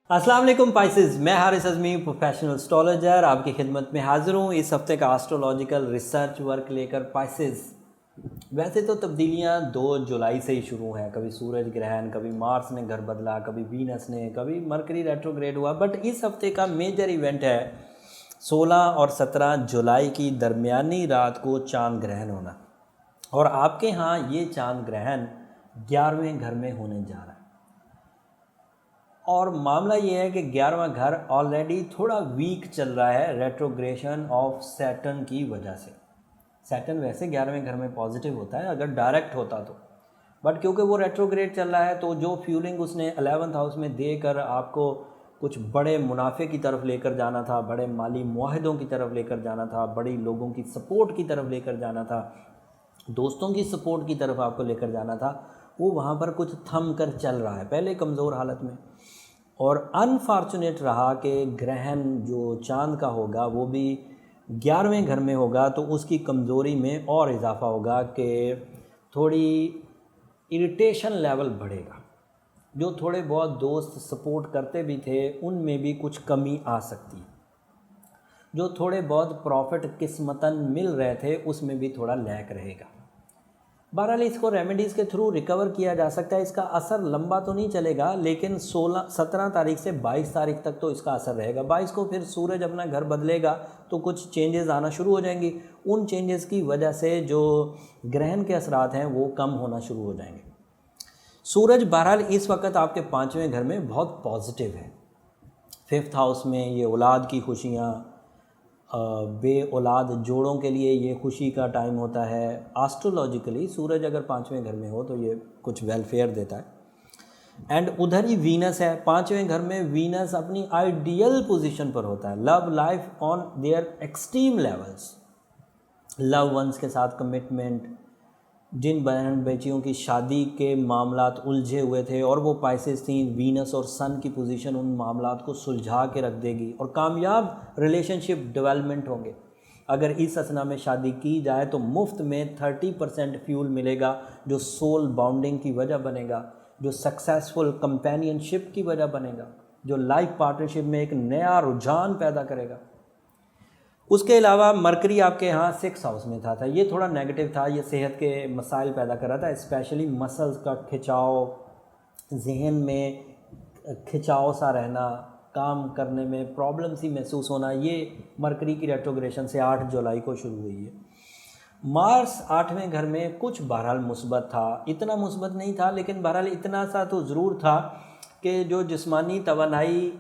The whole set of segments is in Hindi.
अस्सलाम वालेकुम पाइसेस, मैं हारिस अज़मी प्रोफेशनल एस्ट्रोलॉजर आपकी खिदमत में हाज़िर हूँ इस हफ्ते का एस्ट्रोलॉजिकल रिसर्च वर्क लेकर। पाइसेस, वैसे तो तब्दीलियाँ 2 जुलाई से ही शुरू हैं। कभी सूरज ग्रहण, कभी मार्स ने घर बदला, कभी वीनस ने, कभी मरकरी रेट्रोग्रेड हुआ। बट इस हफ्ते का मेजर इवेंट है 16 और 17 जुलाई की दरमियानी रात को चांद ग्रहण होना। और आपके यहाँ ये चांद ग्रहण 11वें घर में होने जा रहा है। और मामला ये है कि 11वां घर ऑलरेडी थोड़ा वीक चल रहा है रेट्रोग्रेशन ऑफ सैटर्न की वजह से। सैटर्न वैसे 11वें घर में पॉजिटिव होता है अगर डायरेक्ट होता तो, बट क्योंकि वो रेट्रोग्रेड चल रहा है तो जो फ्यूलिंग उसने 11th हाउस में देकर आपको कुछ बड़े मुनाफे की तरफ लेकर जाना था, बड़े माली मुआहदों की तरफ लेकर जाना था, बड़ी लोगों की सपोर्ट की तरफ लेकर जाना था, दोस्तों की सपोर्ट की तरफ आपको लेकर जाना था, वो वहाँ पर कुछ थम कर चल रहा है पहले कमज़ोर हालत में। और अनफॉर्चुनेट रहा कि ग्रहण जो चांद का होगा वो भी 11वें घर में होगा, तो उसकी कमज़ोरी में और इजाफा होगा कि थोड़ी इरिटेशन लेवल बढ़ेगा। जो थोड़े बहुत दोस्त सपोर्ट करते भी थे उनमें भी कुछ कमी आ सकती है। जो थोड़े बहुत प्रॉफिट किस्मतन मिल रहे थे उसमें भी थोड़ा लैक रहेगा। बहरहाल इसको रेमेडीज़ के थ्रू रिकवर किया जा सकता है। इसका असर लंबा तो नहीं चलेगा, लेकिन 17 तारीख से 22 तारीख तक तो इसका असर रहेगा। 22 को फिर सूरज अपना घर बदलेगा तो कुछ चेंजेस आना शुरू हो जाएंगी। उन चेंजेस की वजह से जो ग्रहण के असरात हैं वो कम होना शुरू हो जाएंगे। सूरज बहरहाल इस वक्त आपके 5वें घर में बहुत पॉजिटिव है। 5th हाउस में ये औलाद की खुशियाँ, बे औलाद जोड़ों के लिए ये खुशी का टाइम होता है। एस्ट्रोलॉजिकली सूरज अगर 5वें घर में हो तो ये कुछ वेलफेयर देता है। एंड उधर ही वीनस है 5वें घर में। वीनस अपनी आइडियल पोजीशन पर होता है, love life on their extreme levels, love ones के साथ कमिटमेंट। जिन बहन बेटियों की शादी के मामलात उलझे हुए थे और वो पाइसेस थी, वीनस और सन की पोजीशन उन मामलात को सुलझा के रख देगी और कामयाब रिलेशनशिप डेवलपमेंट होंगे। अगर इस असना में शादी की जाए तो मुफ्त में 30% फ्यूल मिलेगा, जो सोल बॉन्डिंग की वजह बनेगा, जो सक्सेसफुल कंपेनियनशिप की वजह बनेगा, जो लाइफ पार्टनरशिप में एक नया रुझान पैदा करेगा। उसके अलावा मरकरी आपके यहाँ 6th हाउस में था, ये थोड़ा नेगेटिव था। ये सेहत के मसाइल पैदा कर रहा था, स्पेशली मसल्स का खिंचाव, जहन में खिंचाव सा रहना, काम करने में प्रॉब्लम सी महसूस होना। ये मरकरी की रेट्रोग्रेशन से 8 जुलाई को शुरू हुई है। मार्स 8वें घर में कुछ बहरहाल मुस्बत था, इतना मुस्बत नहीं था लेकिन बहरहाल इतना सा तो ज़रूर था कि जो जिस्मानी तवानाई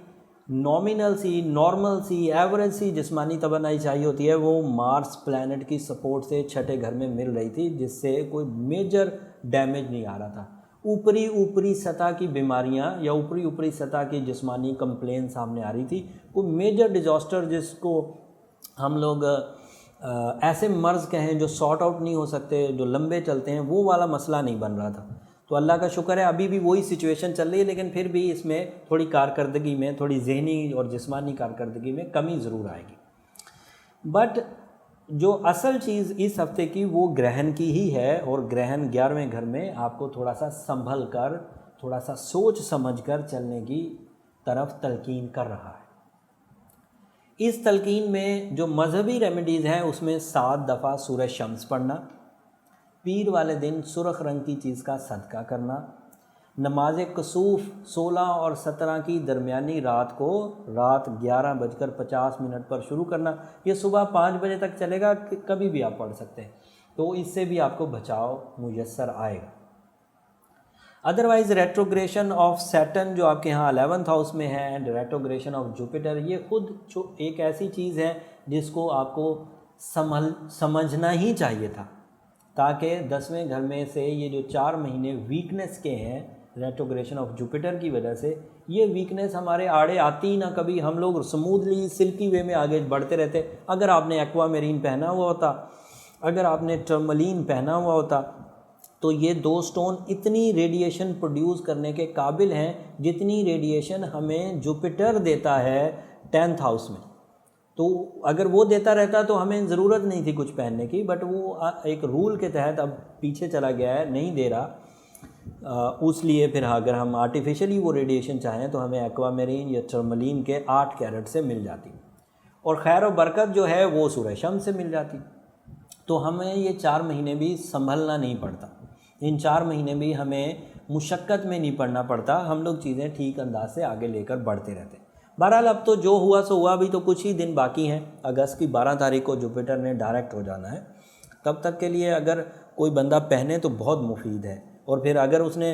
नॉमिनल सी, नॉर्मल सी, एवरेज सी जिस्मानी तवानाई चाहिए होती है वो मार्स प्लैनेट की सपोर्ट से 6ठे घर में मिल रही थी, जिससे कोई मेजर डैमेज नहीं आ रहा था। ऊपरी सतह की बीमारियां या ऊपरी सतह की जिस्मानी कंप्लेन सामने आ रही थी। कोई मेजर डिजास्टर जिसको हम लोग ऐसे मर्ज़ कहें जो सॉर्ट आउट नहीं हो सकते, जो लंबे चलते हैं, वो वाला मसला नहीं बन रहा था। तो अल्लाह का शुक्र है अभी भी वही सिचुएशन चल रही है, लेकिन फिर भी इसमें थोड़ी कारकर्दगी में, थोड़ी जहनी और जिस्मानी कारकर्दगी में कमी ज़रूर आएगी। बट जो असल चीज़ इस हफ्ते की वो ग्रहण की ही है, और ग्रहण 11वें घर में आपको थोड़ा सा संभल कर, थोड़ा सा सोच समझ कर चलने की तरफ तलकीन कर रहा है। इस तलकीन में जो मजहबी रेमेडीज़ हैं उसमें 7 दफ़ा सूरज शम्स पढ़ना, पीर वाले दिन सुरख रंग की चीज़ का सदका करना, नमाज कसूफ 16 और 17 की दरमियानी रात को रात 11:50 पर शुरू करना। ये सुबह 5 बजे तक चलेगा, कभी भी आप पढ़ सकते हैं, तो इससे भी आपको बचाव मुयस्सर आएगा। अदरवाइज़ रेट्रोग्रेशन ऑफ सैटर्न जो आपके यहाँ 11th हाउस में है एंड रेट्रोग्रेशन ऑफ जुपिटर, ये खुद एक ऐसी चीज़ है जिसको आपको समझना ही चाहिए था, ताकि 10वें घर में से ये जो 4 महीने वीकनेस के हैं रेट्रोग्रेशन ऑफ जुपिटर की वजह से, ये वीकनेस हमारे आड़े आती ही ना। कभी हम लोग स्मूथली सिल्की वे में आगे बढ़ते रहते। अगर आपने एक्वामेरीन पहना हुआ होता, अगर आपने टर्मलीन पहना हुआ होता, तो ये 2 स्टोन इतनी रेडिएशन प्रोड्यूस करने के काबिल हैं जितनी रेडिएशन हमें जुपिटर देता है 10th हाउस में। तो अगर वो देता रहता तो हमें ज़रूरत नहीं थी कुछ पहनने की, बट वो एक रूल के तहत अब पीछे चला गया है, नहीं दे रहा। उस लिए फिर अगर हम आर्टिफिशियली वो रेडिएशन चाहें तो हमें एक्वामेरीन या टर्मलीन के 8 कैरेट से मिल जाती, और खैर और बरकत जो है वो सूरज शम्स से मिल जाती। तो हमें ये 4 महीने भी संभलना नहीं पड़ता, इन 4 महीने भी हमें मुशक्क़त में नहीं पड़ना पड़ता, हम लोग चीज़ें ठीक अंदाज से आगे लेकर बढ़ते रहते हैं। बहरहाल अब तो जो हुआ सो हुआ, अभी तो कुछ ही दिन बाकी हैं, अगस्त की 12 तारीख को जुपिटर ने डायरेक्ट हो जाना है। तब तक के लिए अगर कोई बंदा पहने तो बहुत मुफीद है, और फिर अगर उसने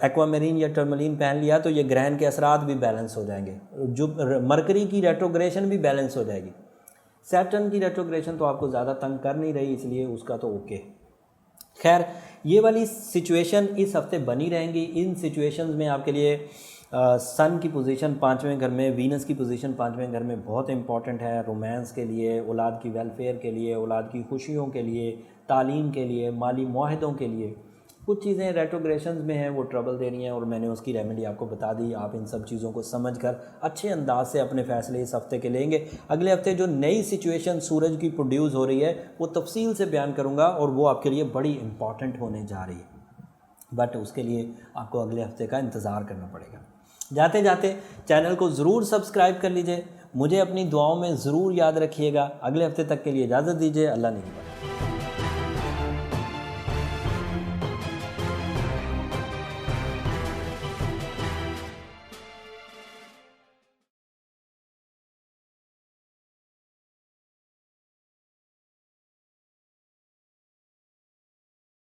एक्वामेरीन या टर्मलीन पहन लिया तो ये ग्रहण के असरात भी बैलेंस हो जाएंगे, जो मरकरी की रेट्रोग्रेशन भी बैलेंस हो जाएगी। सैटर्न की रेट्रोग्रेशन तो आपको ज़्यादा तंग कर नहीं रही, इसलिए उसका तो ओके। खैर ये वाली सिचुएशन इस हफ्ते बनी रहेंगी। इन सिचुएशंस में आपके लिए सन की पोजीशन 5वें घर में, वीनस की पोजीशन 5वें घर में बहुत इंपॉर्टेंट है, रोमांस के लिए, औलाद की वेलफेयर के लिए, औलाद की खुशियों के लिए, तालीम के लिए, माली मुआहदों के लिए। कुछ चीज़ें रेट्रोग्रेशंस में हैं वो ट्रबल दे रही हैं, और मैंने उसकी रेमेडी आपको बता दी। आप इन सब चीज़ों को समझकर अच्छे अंदाज से अपने फ़ैसले इस हफ्ते के लेंगे। अगले हफ्ते जो नई सिचुएशन सूरज की प्रोड्यूस हो रही है वो तफसील से बयान करूँगा, और वो आपके लिए बड़ी इंपॉर्टेंट होने जा रही है, बट उसके लिए आपको अगले हफ्ते का इंतज़ार करना पड़ेगा। जाते जाते चैनल को ज़रूर सब्सक्राइब कर लीजिए, मुझे अपनी दुआओं में ज़रूर याद रखिएगा। अगले हफ्ते तक के लिए इजाज़त दीजिए, अल्लाह ने की बात।